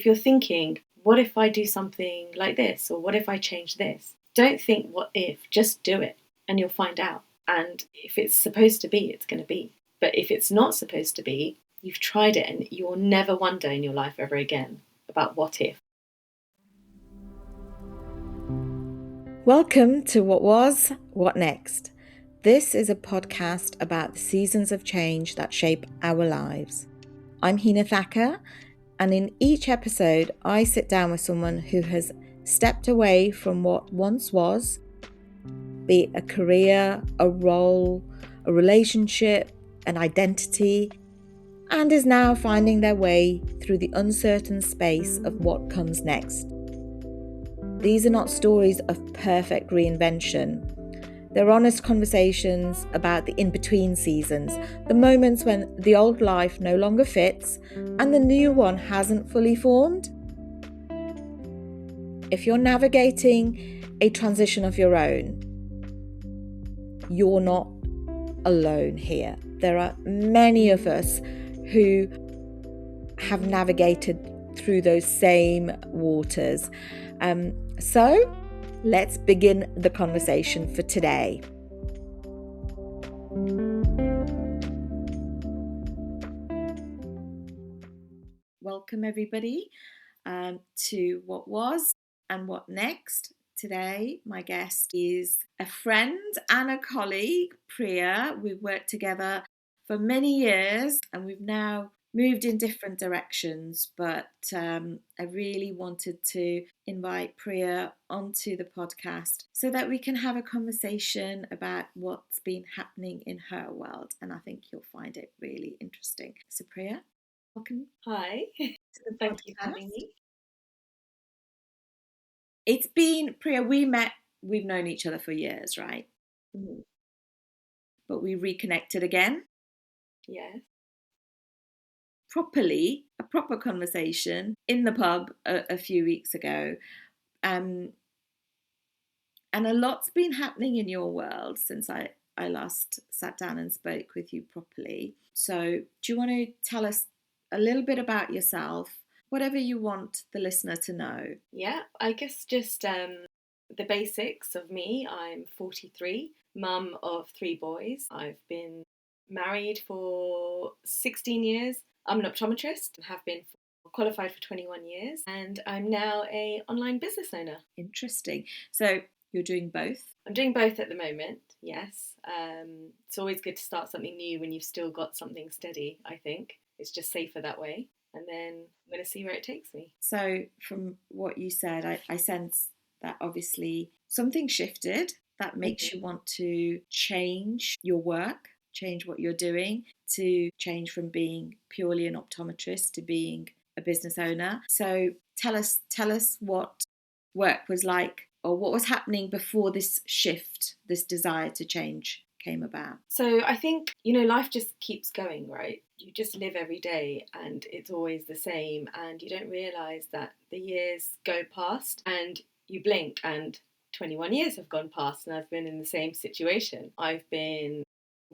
if you're thinking, what if I do something like this? Or what if I change this? Don't think what if, just do it and you'll find out. And if it's supposed to be, it's going to be. But if it's not supposed to be, you've tried it and you will never wonder in your life ever again about what if. Welcome to What Was, What Next. This is a podcast about the seasons of change that shape our lives. I'm Hina Thacker, and in each episode, I sit down with someone who has stepped away from what once was, be it a career, a role, a relationship, an identity, and is now finding their way through the uncertain space of what comes next. These are not stories of perfect reinvention. They're honest conversations about the in-between seasons, the moments when the old life no longer fits and the new one hasn't fully formed. If you're navigating a transition of your own, you're not alone here. There are many of us who have navigated through those same waters. So let's begin the conversation for today. Welcome everybody to What Was and What Next. Today my guest is a friend and a colleague, Priya. We've worked together for many years and we've now moved in different directions, but I really wanted to invite Priya onto the podcast so that we can have a conversation about what's been happening in her world, and I think you'll find it really interesting. So Priya, welcome. Hi, thank you for having me. It's been, Priya, we've known each other for years, right? Mm-hmm. But we reconnected again. Yes. Properly, a proper conversation in the pub a few weeks ago. And a lot's been happening in your world since I last sat down and spoke with you properly. So do you want to tell us a little bit about yourself, whatever you want the listener to know? Yeah, I guess just the basics of me. I'm 43, mum of 3 boys. I've been married for 16 years. I'm an optometrist and have been qualified for 21 years, and I'm now an online business owner. Interesting. So you're doing both? I'm doing both at the moment, yes. It's always good to start something new when you've still got something steady, I think. It's just safer that way. And then I'm going to see where it takes me. So from what you said, I sense that obviously something shifted that makes you want to change your work, change what you're doing, to change from being purely an optometrist to being a business owner. So tell us what work was like, or what was happening before this shift, this desire to change came about. So I think, life just keeps going, right? You just live every day and it's always the same, and you don't realise that the years go past and you blink and 21 years have gone past and I've been in the same situation. I've been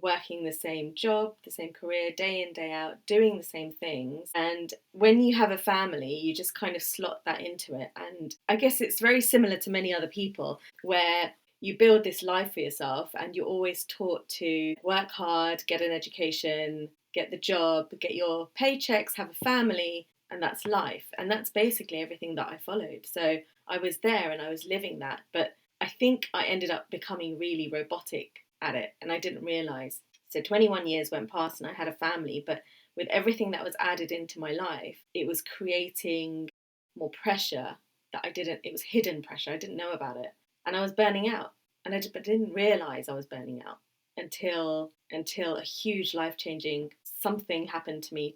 working the same job, the same career, day in, day out, doing the same things. And when you have a family, you just kind of slot that into it. And I guess it's very similar to many other people where you build this life for yourself and you're always taught to work hard, get an education, get the job, get your paychecks, have a family, and that's life. And that's basically everything that I followed. So I was there and I was living that. But I think I ended up becoming really robotic at it and I didn't realise. So 21 years went past and I had a family, but with everything that was added into my life, it was creating more pressure that it was hidden pressure. I didn't know about it. And I was burning out. And I didn't realise I was burning out until a huge life-changing something happened to me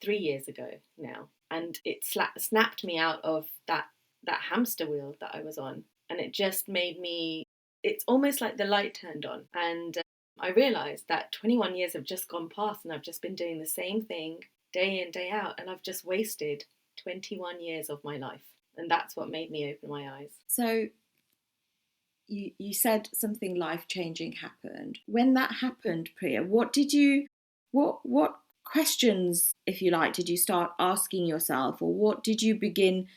3 years ago now. And it snapped me out of that hamster wheel that I was on. And it just made me, it's almost like the light turned on. And I realised that 21 years have just gone past and I've just been doing the same thing day in, day out. And I've just wasted 21 years of my life. And that's what made me open my eyes. So you said something life-changing happened. When that happened, Priya, what questions, if you like, did you start asking yourself, or what did you begin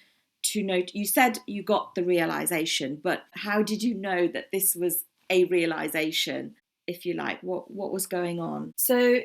to know? You said you got the realization, but how did you know that this was a realization, if you like? What was going on? So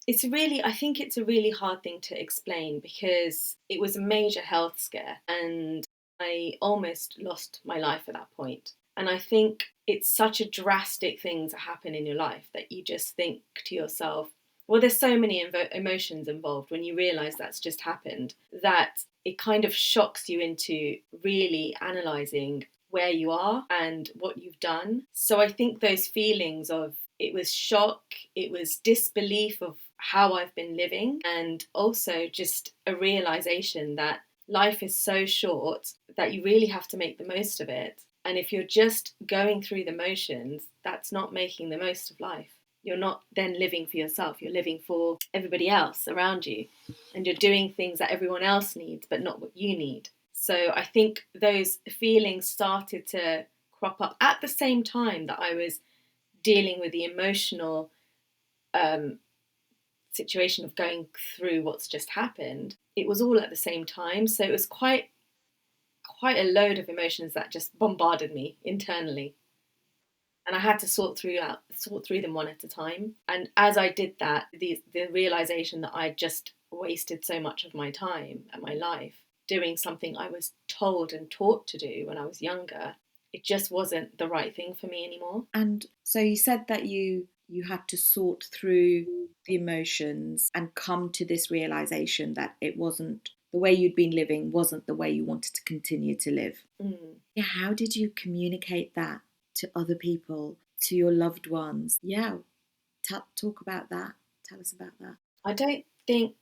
I think it's a really hard thing to explain because it was a major health scare and I almost lost my life at that point. And I think it's such a drastic thing to happen in your life that you just think to yourself, well, there's so many emotions involved when you realize that's just happened, that it kind of shocks you into really analyzing where you are and what you've done. So I think those feelings of, it was shock, it was disbelief of how I've been living, and also just a realization that life is so short that you really have to make the most of it. And if you're just going through the motions, that's not making the most of life. You're not then living for yourself, you're living for everybody else around you. And you're doing things that everyone else needs, but not what you need. So I think those feelings started to crop up at the same time that I was dealing with the emotional situation of going through what's just happened. It was all at the same time. So it was quite a load of emotions that just bombarded me internally. And I had to sort through them one at a time. And as I did that, the realization that I just wasted so much of my time and my life doing something I was told and taught to do when I was younger, it just wasn't the right thing for me anymore. And so you said that you had to sort through the emotions and come to this realization that it wasn't the way you'd been living, wasn't the way you wanted to continue to live. Yeah, how did you communicate that to other people, to your loved ones? Yeah, talk about that. Tell us about that. I don't think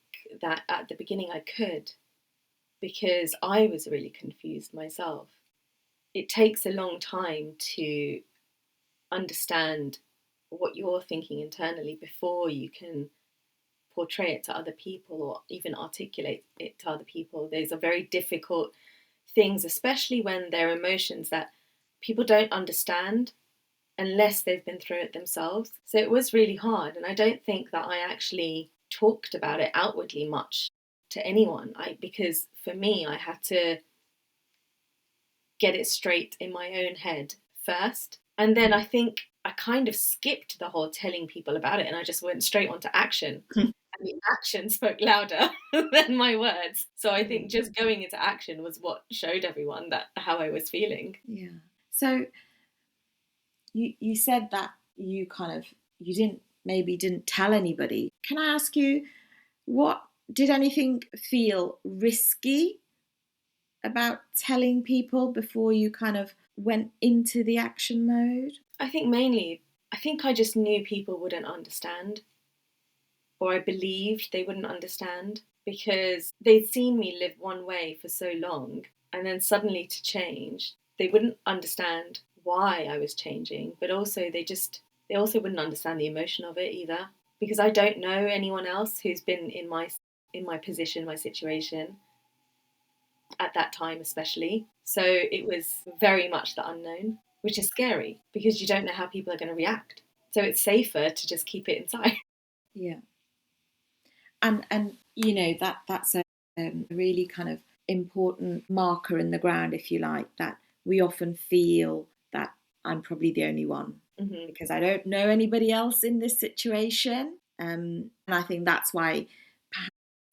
that at the beginning I could, because I was really confused myself. It takes a long time to understand what you're thinking internally before you can portray it to other people or even articulate it to other people. Those are very difficult things, especially when they're emotions that people don't understand unless they've been through it themselves. So it was really hard, and I don't think that I actually talked about it outwardly much to anyone. Because for me, I had to get it straight in my own head first. And then I think I kind of skipped the whole telling people about it and I just went straight on to action. And the action spoke louder than my words. So I think just going into action was what showed everyone that how I was feeling. Yeah. So you said that you didn't tell anybody. Can I ask you, what did anything feel risky about telling people before you kind of went into the action mode? I think I just knew people wouldn't understand, or I believed they wouldn't understand, because they'd seen me live one way for so long, and then suddenly to change, they wouldn't understand why I was changing, but also they also wouldn't understand the emotion of it either, because I don't know anyone else who's been in my position, my situation at that time especially. So it was very much the unknown, which is scary because you don't know how people are going to react. So it's safer to just keep it inside. Yeah. And you know, that's a really kind of important marker in the ground, if you like, that we often feel that I'm probably the only one because I don't know anybody else in this situation. And I think that's why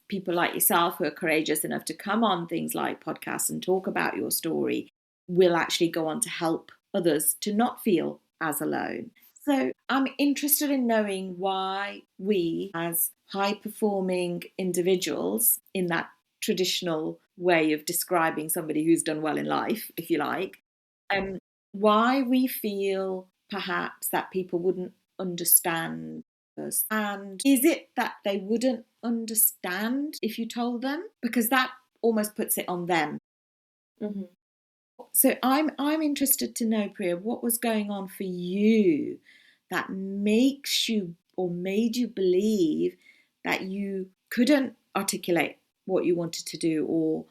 people like yourself who are courageous enough to come on things like podcasts and talk about your story will actually go on to help others to not feel as alone. So I'm interested in knowing why we, as high-performing individuals in that traditional way of describing somebody who's done well in life, if you like, why we feel perhaps that people wouldn't understand us. And is it that they wouldn't understand if you told them? Because that almost puts it on them. Mm-hmm. So I'm interested to know, Priya, what was going on for you that makes you or made you believe that you couldn't articulate what you wanted to do, or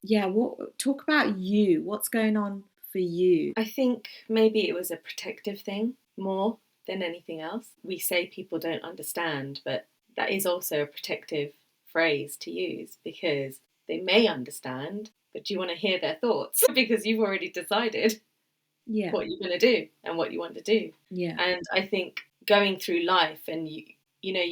talk about you. What's going on for you? I think maybe it was a protective thing more than anything else. We say people don't understand, but that is also a protective phrase to use, because they may understand, but do you want to hear their thoughts? Because you've already decided Yeah. what you're going to do and what you want to do. Yeah. And I think going through life, and you know,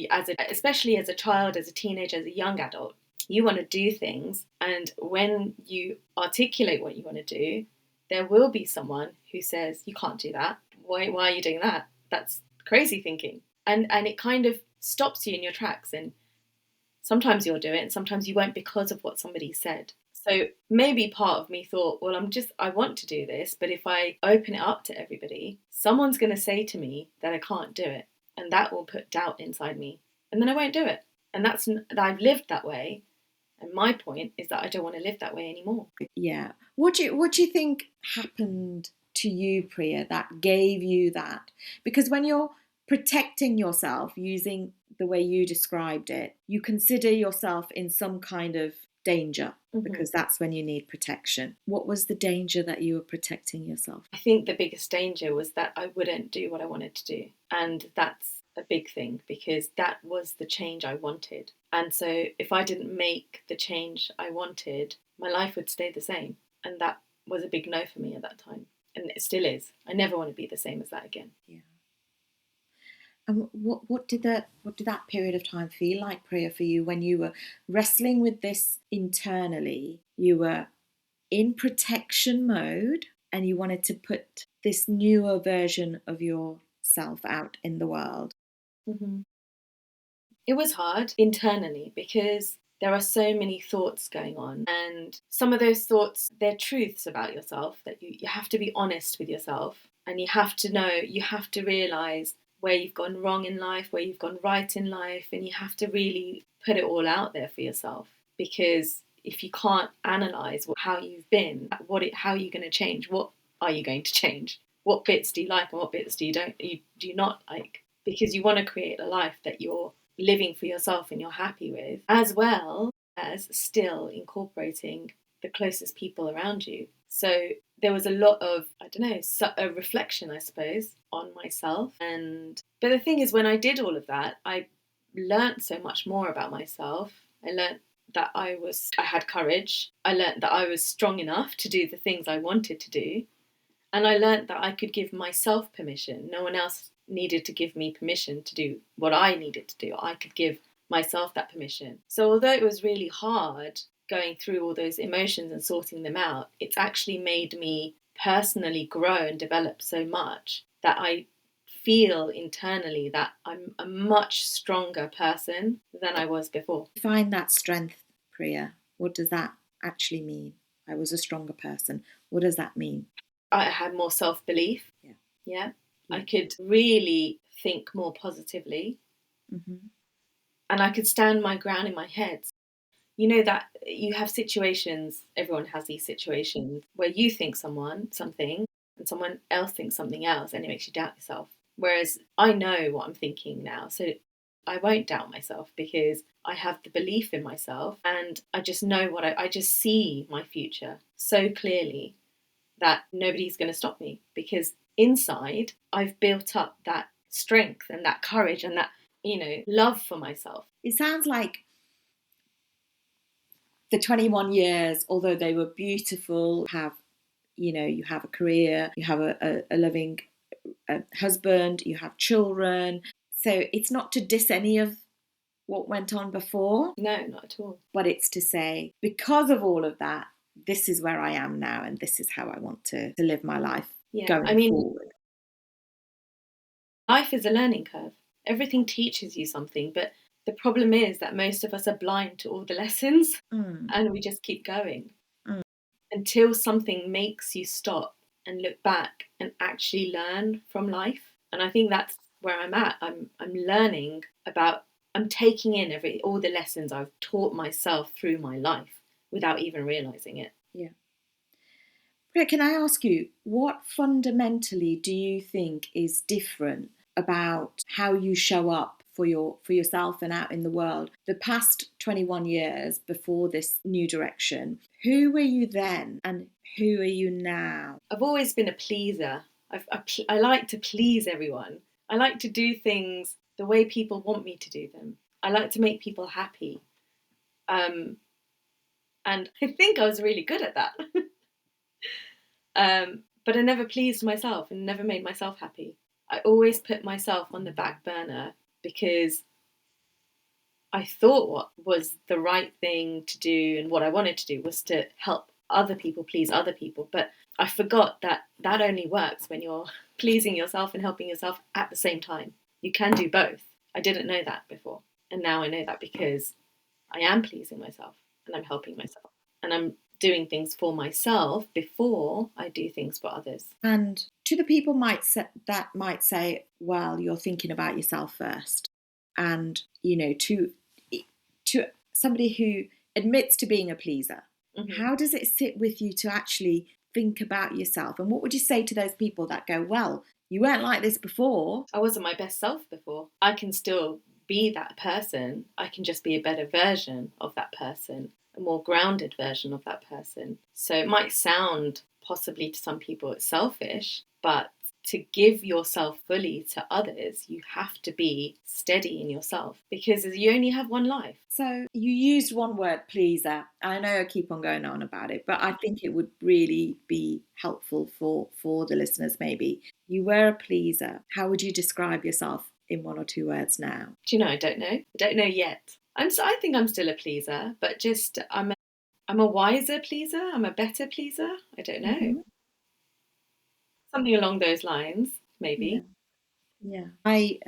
especially as a child, as a teenager, as a young adult, you want to do things, and when you articulate what you want to do, there will be someone who says, you can't do that. Why are you doing that? That's crazy thinking. And it kind of stops you in your tracks, and sometimes you'll do it and sometimes you won't, because of what somebody said. So maybe part of me thought, well, I want to do this, but if I open it up to everybody, someone's going to say to me that I can't do it, and that will put doubt inside me, and then I won't do it. And I've lived that way, and my point is that I don't want to live that way anymore. Yeah. What do you think happened to you, Priya, that gave you that? Because when you're protecting yourself using the way you described it, you consider yourself in some kind of danger, because that's when you need protection. What was the danger that you were protecting yourself? I think the biggest danger was that I wouldn't do what I wanted to do. And that's a big thing, because that was the change I wanted. And so if I didn't make the change I wanted, my life would stay the same. And that was a big no for me at that time. And it still is. I never want to be the same as that again. Yeah. And what did that period of time feel like, Priya, for you, when you were wrestling with this internally? You were in protection mode and you wanted to put this newer version of yourself out in the world. Mm-hmm. It was hard internally, because there are so many thoughts going on, and some of those thoughts, they're truths about yourself, that you have to be honest with yourself, and you have to realise where you've gone wrong in life, where you've gone right in life, and you have to really put it all out there for yourself. Because if you can't analyse how you've been, how are you going to change? What are you going to change? What bits do you like and what bits do you not like? Because you want to create a life that you're living for yourself and you're happy with, as well as still incorporating the closest people around you. So there was a lot of, a reflection, I suppose, on myself. But the thing is, when I did all of that, I learnt so much more about myself. I learnt that I had courage. I learnt that I was strong enough to do the things I wanted to do. And I learnt that I could give myself permission. No one else needed to give me permission to do what I needed to do. I could give myself that permission. So although it was really hard going through all those emotions and sorting them out, it's actually made me personally grow and develop so much that I feel internally that I'm a much stronger person than I was before. Find that strength, Priya. What does that actually mean? I was a stronger person. What does that mean? I had more self-belief. Yeah. I could really think more positively. Mm-hmm. And I could stand my ground in my head. You know that you have situations, everyone has these situations, where you think something, and someone else thinks something else, and it makes you doubt yourself. Whereas I know what I'm thinking now, so I won't doubt myself, because I have the belief in myself, and I just know I just see my future so clearly that nobody's going to stop me, because inside I've built up that strength and that courage and that, love for myself. It sounds like the 21 years, although they were beautiful, you have a career, you have a loving husband, you have children. So it's not to diss any of what went on before. No, not at all. But it's to say, because of all of that, this is where I am now, and this is how I want to live my life going forward. Life is a learning curve. Everything teaches you something, but the problem is that most of us are blind to all the lessons, and we just keep going until something makes you stop and look back and actually learn from life. And I think that's where I'm at. I'm learning I'm taking in all the lessons I've taught myself through my life without even realising it. Yeah. Priya, can I ask you, what fundamentally do you think is different about how you show up for yourself and out in the world? The past 21 years before this new direction, who were you then and who are you now? I've always been a pleaser. I like to please everyone. I like to do things the way people want me to do them. I like to make people happy. And I think I was really good at that. But I never pleased myself and never made myself happy. I always put myself on the back burner because I thought what was the right thing to do and what I wanted to do was to help other people, please other people. But I forgot that that only works when you're pleasing yourself and helping yourself at the same time. You can do both. I didn't know that before. And now I know that because I am pleasing myself and I'm helping myself. And I'm doing things for myself before I do things for others. And to the people that might say, well, you're thinking about yourself first. And, to somebody who admits to being a pleaser, how does it sit with you to actually think about yourself? And what would you say to those people that go, well, you weren't like this before? I wasn't my best self before. I can still be that person. I can just be a better version of that person, a more grounded version of that person. So it might sound possibly to some people it's selfish, but to give yourself fully to others, you have to be steady in yourself because you only have one life. So you used one word, pleaser. I know I keep on going on about it, but I think it would really be helpful for the listeners maybe. You were a pleaser. How would you describe yourself in 1 or 2 words now? Do you know, I don't know. I don't know yet. I think I'm still a pleaser, but just I'm a wiser pleaser. I'm a better pleaser. I don't know. Mm-hmm. Something along those lines, maybe. Yeah. I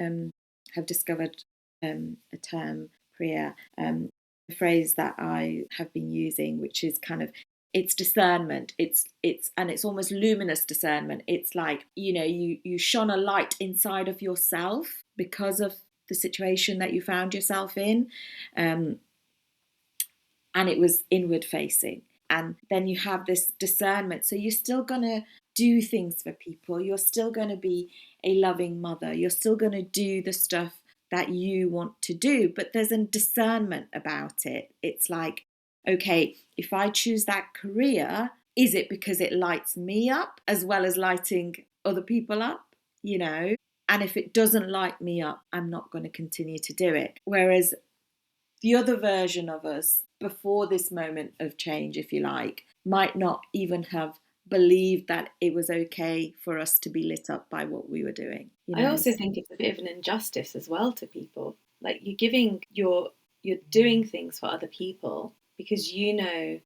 have discovered a term, Priya, a phrase that I have been using, which is kind of, it's discernment. It's almost luminous discernment. It's like, you shone a light inside of yourself because of the situation that you found yourself in. And it was inward facing. And then you have this discernment. So you're still going to do things for people. You're still going to be a loving mother. You're still going to do the stuff that you want to do. But there's a discernment about it. It's like, okay, if I choose that career, is it because it lights me up as well as lighting other people up? And if it doesn't light me up, I'm not going to continue to do it. Whereas the other version of us before this moment of change, if you like, might not even have believed that it was okay for us to be lit up by what we were doing. I also think it's a bit of an injustice as well to people. Like you're doing things for other people because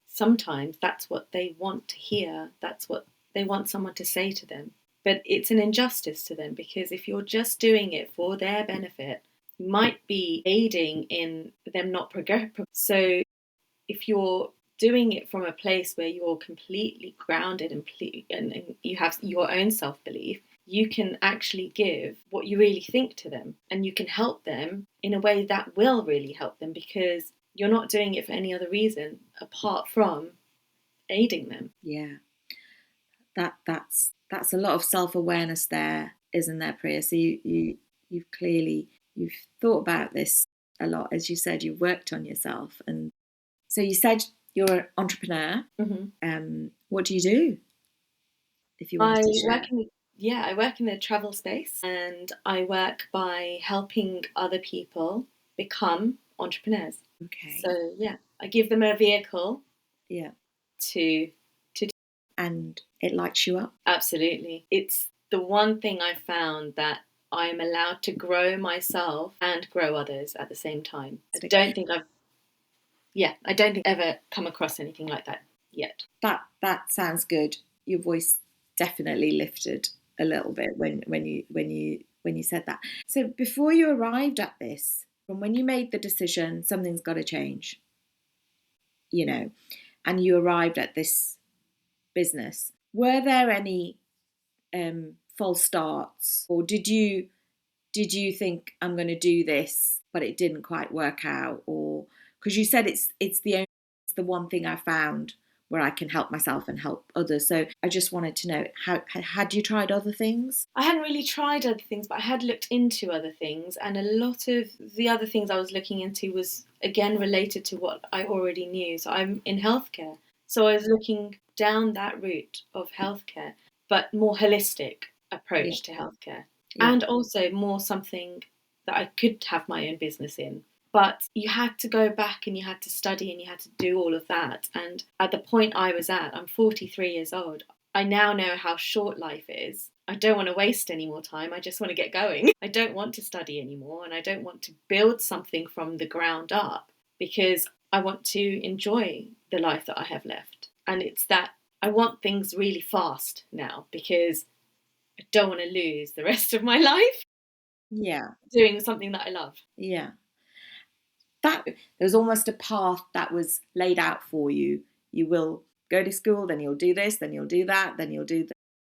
sometimes that's what they want to hear. That's what they want someone to say to them. But it's an injustice to them because if you're just doing it for their benefit, you might be aiding in them not progress. So if you're doing it from a place where you're completely grounded and you have your own self-belief, you can actually give what you really think to them and you can help them in a way that will really help them because you're not doing it for any other reason apart from aiding them. Yeah. That's a lot of self-awareness there, isn't there, Priya? So you've thought about this a lot. As you said, you've worked on yourself. And so you said you're an entrepreneur. Mm-hmm. What do you do? If you want to share. I work in the travel space and I work by helping other people become entrepreneurs. Okay. So I give them a vehicle. Yeah. To and it lights you up. Absolutely. It's the one thing I found that I'm allowed to grow myself and grow others at the same time. I don't think I've ever come across anything like that yet. That sounds good. Your voice definitely lifted a little bit when you said that. So before you arrived at this, from when you made the decision, something's got to change, and you arrived at this business, were there any false starts, or did you think I'm going to do this, but it didn't quite work out? Or because you said it's the one thing I found where I can help myself and help others. So I just wanted to know, had you tried other things? I hadn't really tried other things, but I had looked into other things, and a lot of the other things I was looking into was again related to what I already knew. So I'm in healthcare, so I was looking down that route of healthcare, but more holistic approach to healthcare, and also more something that I could have my own business in. But you had to go back and you had to study and you had to do all of that. And at the point I was at, I'm 43 years old. I now know how short life is. I don't want to waste any more time. I just want to get going. I don't want to study anymore, and I don't want to build something from the ground up, because I want to enjoy the life that I have left. And it's that I want things really fast now, because I don't want to lose the rest of my life Yeah. doing something that I love. Yeah. That there was almost a path that was laid out for you. You will go to school, then you'll do this, then you'll do that, then you'll do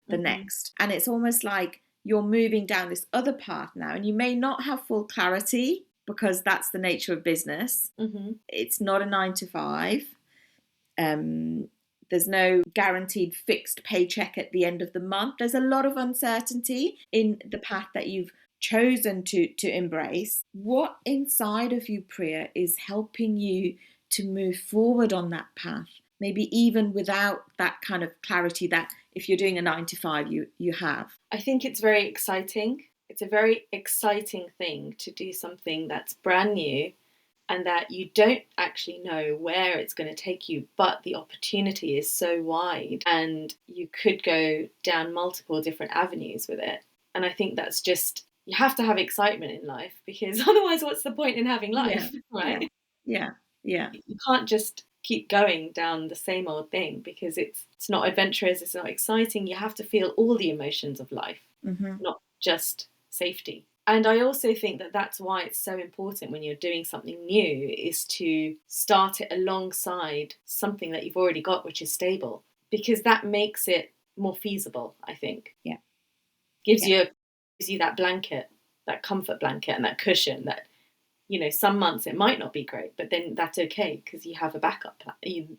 the next. And it's almost like you're moving down this other path now, and you may not have full clarity, because that's the nature of business. It's not a 9 to 5. There's no guaranteed fixed paycheck at the end of the month. There's a lot of uncertainty in the path that you've chosen to embrace. What inside of you, Priya, is helping you to move forward on that path? Maybe even without that kind of clarity that if you're doing a 9 to 5, you have. I think it's very exciting. It's a very exciting thing to do something that's brand new and that you don't actually know where it's going to take you, but the opportunity is so wide and you could go down multiple different avenues with it. And I think that's just, you have to have excitement in life, because otherwise what's the point in having life, right? Yeah. You can't just keep going down the same old thing, because it's not adventurous, it's not exciting. You have to feel all the emotions of life, not just safety. And I also think that that's why it's so important when you're doing something new, is to start it alongside something that you've already got, which is stable, because that makes it more feasible, I think. Yeah. Gives you that blanket, that comfort blanket and that cushion that, some months it might not be great, but then that's okay, because you have a backup plan.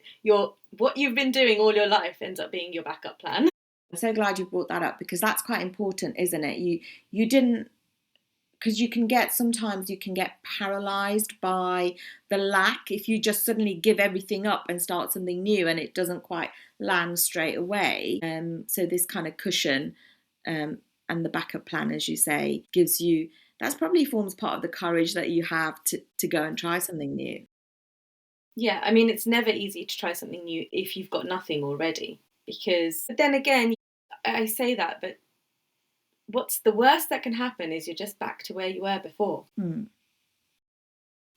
What you've been doing all your life ends up being your backup plan. I'm so glad you brought that up, because that's quite important, isn't it? You didn't, because sometimes you can get paralyzed by the lack if you just suddenly give everything up and start something new and it doesn't quite land straight away. So this kind of cushion and the backup plan, as you say, gives you, that's probably forms part of the courage that you have to go and try something new. Yeah, I mean, it's never easy to try something new if you've got nothing already, but then again, I say that, but what's the worst that can happen is you're just back to where you were before.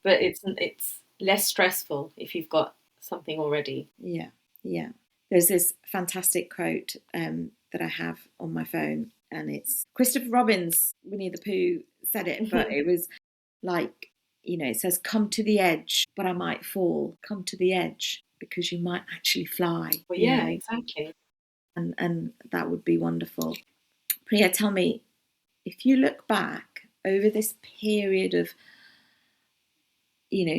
But it's less stressful if you've got something already. Yeah. There's this fantastic quote that I have on my phone, and it's Christopher Robin's Winnie the Pooh said it, but it was like, it says, "Come to the edge, but I might fall. Come to the edge, because you might actually fly." Well, yeah, exactly. And that would be wonderful. Priya, tell me, if you look back over this period of,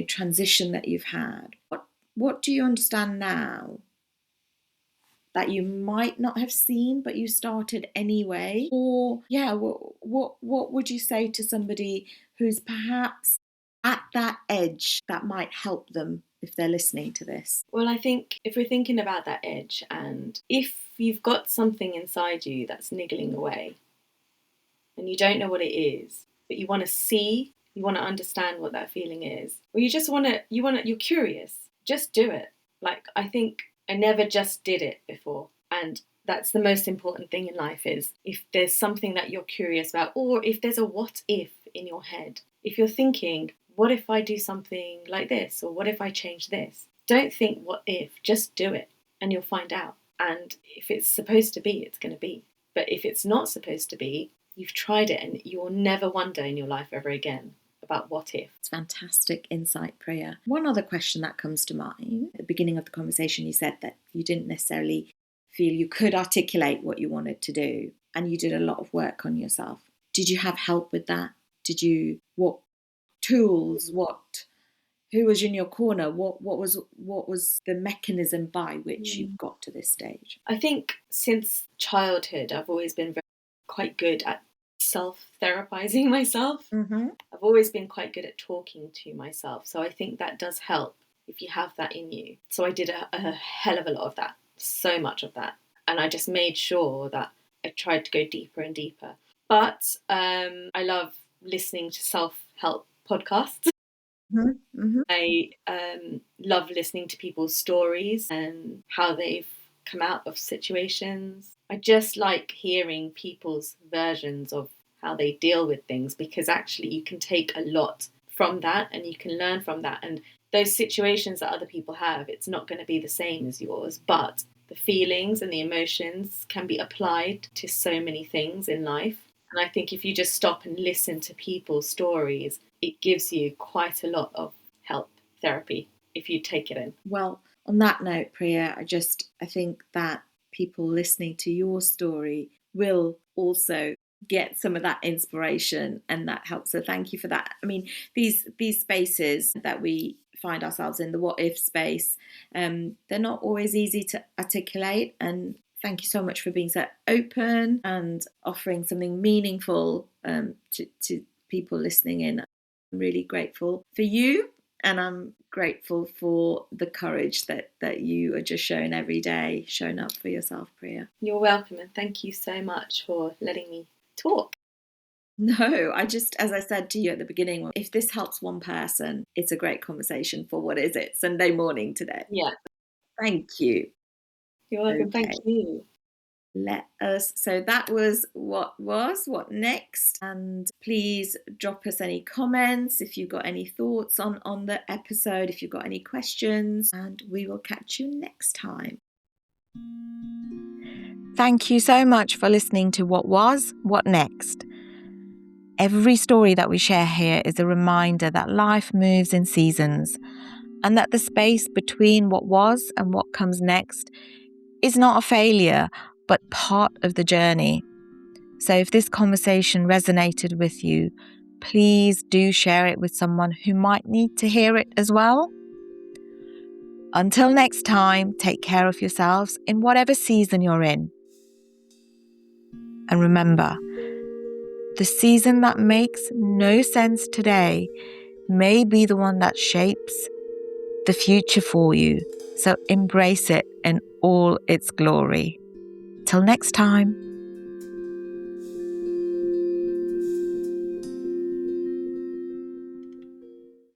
transition that you've had, what do you understand now that you might not have seen, but you started anyway? Or, what would you say to somebody who's perhaps at that edge that might help them if they're listening to this? Well, I think if we're thinking about that edge, and if you've got something inside you that's niggling away and you don't know what it is, but you want to see, you want to understand what that feeling is, or you just you're curious, just do it. Like, I think I never just did it before. And that's the most important thing in life, is if there's something that you're curious about, or if there's a what if in your head, if you're thinking, what if I do something like this? Or what if I change this? Don't think what if, just do it and you'll find out. And if it's supposed to be, it's going to be. But if it's not supposed to be, you've tried it and you will never wonder in your life ever again about what if. It's fantastic insight, Priya. One other question that comes to mind. At the beginning of the conversation, you said that you didn't necessarily feel you could articulate what you wanted to do, and you did a lot of work on yourself. Did you have help with that? What tools, who was in your corner? What was the mechanism by which you got to this stage? I think since childhood, I've always been quite good at self-therapizing myself. I've always been quite good at talking to myself. So I think that does help if you have that in you. So I did a hell of a lot of that, so much of that. And I just made sure that I tried to go deeper and deeper. But I love listening to self-help podcasts. Mm-hmm. I love listening to people's stories and how they've come out of situations. I just like hearing people's versions of how they deal with things, because actually you can take a lot from that and you can learn from that. And those situations that other people have, it's not going to be the same as yours, but the feelings and the emotions can be applied to so many things in life. And I think if you just stop and listen to people's stories, it gives you quite a lot of help, therapy, if you take it in. Well, on that note, Priya, I think that people listening to your story will also get some of that inspiration, and that helps. So thank you for that. I mean, these spaces that we find ourselves in, the what if space, they're not always easy to articulate, and thank you so much for being so open and offering something meaningful to people listening in. I'm really grateful for you, and I'm grateful for the courage that you are just showing every day, showing up for yourself, Priya. You're welcome, and thank you so much for letting me talk. No, as I said to you at the beginning, if this helps one person, it's a great conversation for what is it, Sunday morning today. Yeah. Thank you. You're welcome. Okay. Thank you. So that was what next, and please drop us any comments if you've got any thoughts on the episode, if you've got any questions, and we will catch you next time. Thank you so much for listening to What Was, What Next. Every story that we share here is a reminder that life moves in seasons, and that the space between what was and what comes next is not a failure, but part of the journey. So if this conversation resonated with you, please do share it with someone who might need to hear it as well. Until next time, take care of yourselves in whatever season you're in. And remember, the season that makes no sense today may be the one that shapes the future for you. So embrace it in all its glory. Till next time.